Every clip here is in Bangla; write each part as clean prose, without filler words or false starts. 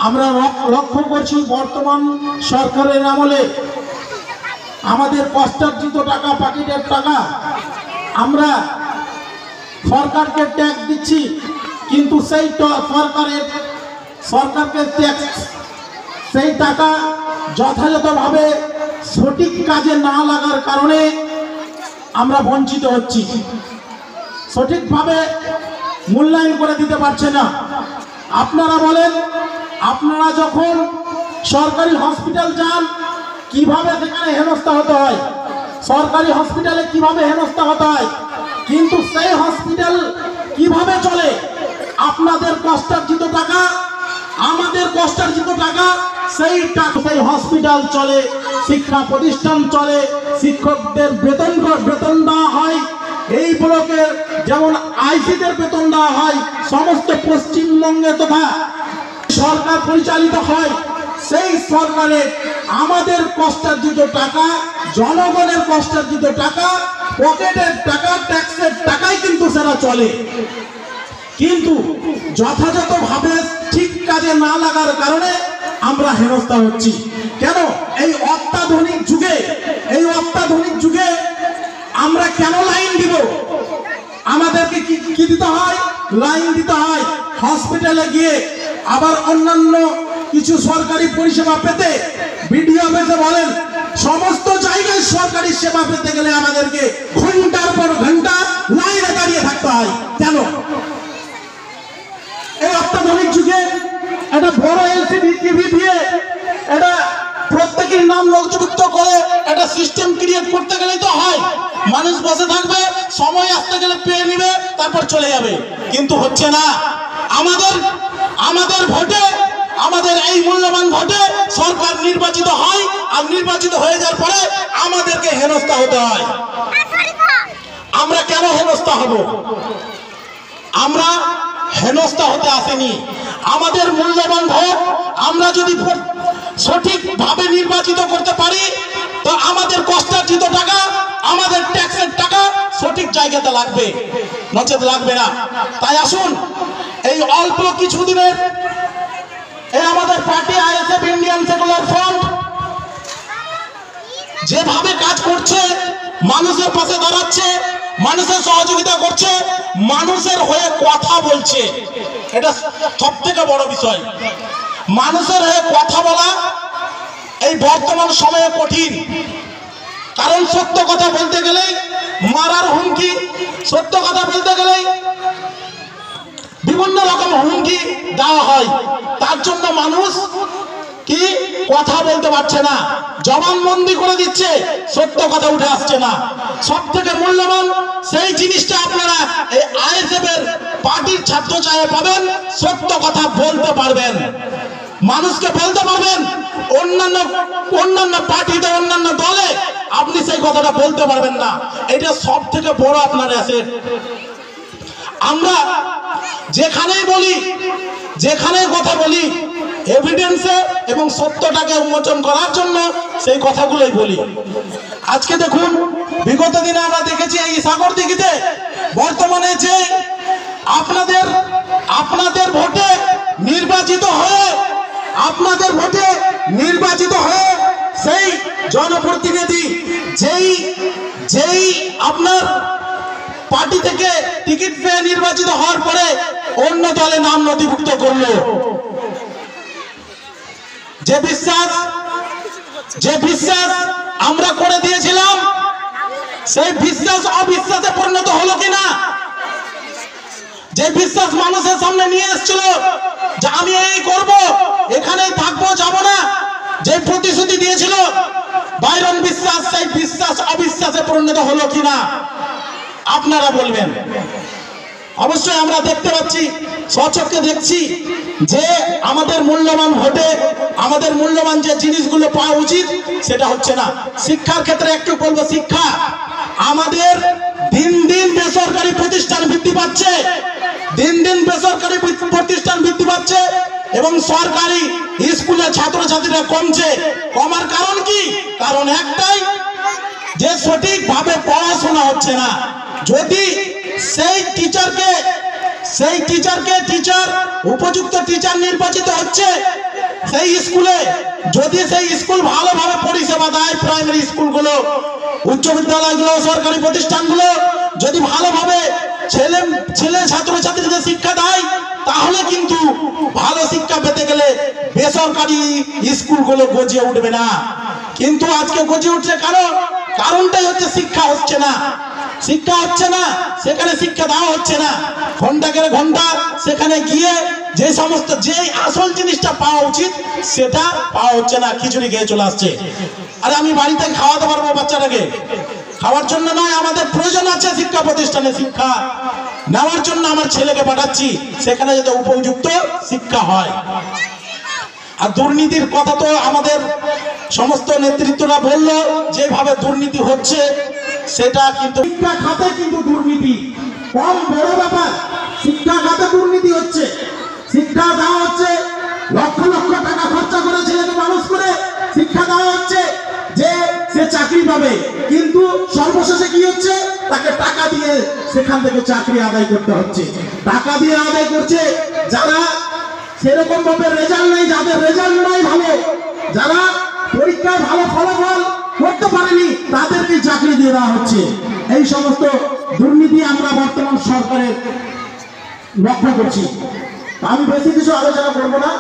আমরা লক্ষ্য করছি বর্তমান সরকারের আমলে আমাদের কষ্টার্জিত টাকা, প্যাকেটের টাকা আমরা সরকারকে ট্যাক্স দিচ্ছি, কিন্তু সেই সরকারকে ট্যাক্স সেই টাকা যথাযথভাবে সঠিক কাজে না লাগার কারণে আমরা বঞ্চিত হচ্ছি। সঠিকভাবে মূল্যায়ন করে দিতে পারছে না। আপনারা বলেন, আপনারা যখন সরকারি হসপিটাল যান কিভাবে সেখানে হেনস্থা হতে হয়, সরকারি হসপিটালে কিভাবে হেনস্থা হতে হয়, কিন্তু সেই হসপিটাল কিভাবে চলে? আপনাদের কষ্টার্জিত টাকা, আমাদের কষ্টার্জিত টাকা, সেই হসপিটাল চলে, শিক্ষা প্রতিষ্ঠান চলে, শিক্ষকদের বেতন দেওয়া হয়, এই ব্লকের যেমন আইসিদের বেতন দেওয়া হয়, সমস্ত পশ্চিমবঙ্গে তথা সরকার পরিচালিত হয়। সেই সরকারের আমাদের কষ্টার্জিত টাকা, জনগণের কষ্টার্জিত টাকা, পকেটের টাকা, ট্যাক্সের টাকাই কিন্তু সেটা চলে, কিন্তু যথাযথভাবে ঠিক কাজে না লাগার কারণে আমরা হেনস্থা হচ্ছি। কেন? এই অত্যাধুনিক যুগে আমরা কেন লাইন দিব? আমাদেরকে কি দিতে হয়? লাইন দিতে হয় হসপিটালে গিয়ে। আবার অন্যান্য কিছু সরকারি পরিষেবা পেতে বিডিও অফিসে বলেন, সমস্ত জায়গায় সরকারি সেবা পেতে গেলে আমাদেরকে ঘন্টার পর ঘন্টা লাইনে দাঁড়িয়ে থাকতে হয়। কেন? এই অত্যাধুনিক যুগে একটা বড় এলসিডি টিভি দিয়ে এটা প্রত্যেকের নাম নথিভুক্ত করে একটা সিস্টেম ক্রিয়েট করতে গেলেই তো হয়। মানুষ বসে থাকবে, সময় আসতে গেলে পেয়ে নিবে, তারপর চলে যাবে। কিন্তু হচ্ছে না। আমাদের ভোটে, আমাদের এই মূল্যবান ভোটে সরকার নির্বাচিত হয়, আর নির্বাচিত হয়ে যাওয়ার পরে আমাদেরকে হেনস্থা হতে হয়। আমরা কেন হেনস্থা হব? আমরা হেনস্থা হতে আসেনি। আমাদের মূল্যবান ভোট আমরা যদি সঠিকভাবে নির্বাচিত করতে পারি, তো আমাদের কষ্টার্জিত টাকা, আমাদের ট্যাক্সের টাকা সঠিক জায়গাতে লাগবে, নচেত লাগবে না। তাই আসুন, এই অল্প কিছুদিনের এই আমাদের party ISF Indian secular front যেভাবে কাজ করছে, মানুষের পাশে দাঁড়াচ্ছে, মানুষের সহযোগিতা করছে, মানুষের হয়ে কথা বলছে, এটা সব থেকে বড় বিষয়। মানুষের হয়ে কথা বলা এই বর্তমান সময়ে কঠিন, কারণ সত্য কথা বলতে গেলেই মারার হুমকি, সত্য কথা বলতে গেলেই বিভিন্ন রকম হুমকি দেওয়া হয়। তার জন্য মানুষ কি কথা বলতে পারছে না, জবানবন্দি করে দিচ্ছে, সত্য কথা উঠে আসছে না। সব থেকে মূল্যবান সেই জিনিসটা আপনারা এই আইএসএফ এর পার্টির ছাত্র চায়ে পাবেন, সত্য কথা বলতে পারবেন, মানুষকে বলতে পারবেন। অন্যান্য পার্টিতে, অন্যান্য দলে আপনি সেই কথাটা বলতে পারবেন না। এটা সব থেকে বড় আপনার অ্যাসেট। আমরা যেখানেই বলি, যেখানেই কথা বলি, এভিডেন্সে এবং সত্যটাকে উন্মোচন করার জন্য সেই কথাগুলোই বলি। আজকে দেখুন, বিগত দিনে আমরা দেখেছি এই সাগরদিঘিতে বর্তমানে যে আপনাদের ভোটে নির্বাচিত হয়ে সেই জনপ্রতিনিধি যেই আপনার পার্টি থেকে টিকিট পেয়ে নির্বাচিত হওয়ার পরে অন্য দলে নাম নথিভুক্ত করলো, যে বিশ্বাস আমরা করে দিয়েছিলাম, সেই বিশ্বাস অবিশ্বাসে পরিণত হলো কিনা? যে বিশ্বাস মানুষের সামনে নিয়ে এসেছিল যে আমি এই করব, এখানেই থাকবো, যাব না, যে প্রতিশ্রুতি দিয়েছিল বাইরন বিশ্বাস, সেই বিশ্বাস অবিশ্বাসে পরিণত হলো কিনা আপনারা বলবেন। অবশ্যই আমরা দেখতে পাচ্ছি, স্বচক্ষে দেখছি যে আমাদের মূল্যবান ভোটে আমাদের মূল্যবান যে জিনিসগুলো পাওয়া উচিত সেটা হচ্ছে না। শিক্ষার ক্ষেত্রে একটু বলবো, শিক্ষা আমাদের দিন দিন বেসরকারি প্রতিষ্ঠান বৃদ্ধি পাচ্ছে, এবং সরকারি স্কুলে ছাত্রছাত্রীরা কমছে। কমার কারণ কি? কারণ একটাই, যে সঠিকভাবে পড়াশোনা হচ্ছে না। যদি সেই টিচার উপযুক্ত টিচার নির্বাচিত হচ্ছে সেই স্কুলে যদি সেই স্কুল ভালোভাবে পরিষেবা দেয়, প্রাইমারি স্কুলগুলো, উচ্চ বিদ্যালয়গুলো, সরকারি প্রতিষ্ঠানগুলো যদি ভালোভাবে ছেলে ছাত্রছাত্রীদের শিক্ষা দেয়, তাহলে কিন্তু ভালো শিক্ষা পেতে গেলে বেসরকারি স্কুলগুলো গজিয়ে উঠবে না। কিন্তু আজকে গজিয়ে উঠছে কারণটাই হচ্ছে শিক্ষা হচ্ছে না। শিক্ষা হচ্ছে না, সেখানে শিক্ষা দেওয়া হচ্ছে না। ঘন্টাকে ঘন্টা সেখানে গিয়ে যে আসল জিনিসটা পাওয়া উচিত সেটা পাওয়া হচ্ছে না, খিচুড়ি খেয়ে চলে আসছে। আরে আমি বাড়িতে খাওয়াতে পারবো বাচ্চাটাকে, খাওয়ার জন্য নয়, আমাদের প্রয়োজন আছে শিক্ষা প্রতিষ্ঠানে শিক্ষা নেওয়ার জন্য আমার ছেলেকে পাঠাচ্ছি, সেখানে যাতে উপযুক্ত শিক্ষা হয়। আর দুর্নীতির কথা তো আমাদের সমস্ত নেতৃত্বরা বললো, যেভাবে দুর্নীতি হচ্ছে সেটা কিন্তু শিক্ষা খাতে কিন্তু দুর্নীতি কম বড় ব্যাপার। শিক্ষা খাতে দুর্নীতি হচ্ছে, শিক্ষা দেওয়া হচ্ছে লক্ষ লক্ষ টাকা খরচা করে ছেলেকে মানুষ করে শিক্ষা দেওয়া হচ্ছে যে সে চাকরি পাবে, কিন্তু সর্বশেষে কি হচ্ছে, তাকে টাকা দিয়ে সেখান থেকে চাকরি আদায় করতে হচ্ছে। টাকা দিয়ে আদায় করছে যারা সেরকম ভাবে রেজাল্ট নাই, যাদের রেজাল্ট নাই ভালো, যারা পরীক্ষায় ভালো ফলাফল করতে পারেনি, তাদেরকে চাকরি দিয়ে দেওয়া হচ্ছে। এই সমস্ত দুর্নীতি আমরা বর্তমান সরকারের লক্ষ্য করছি। আমি বেশি কিছু আলোচনা করবো না,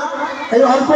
এই অল্প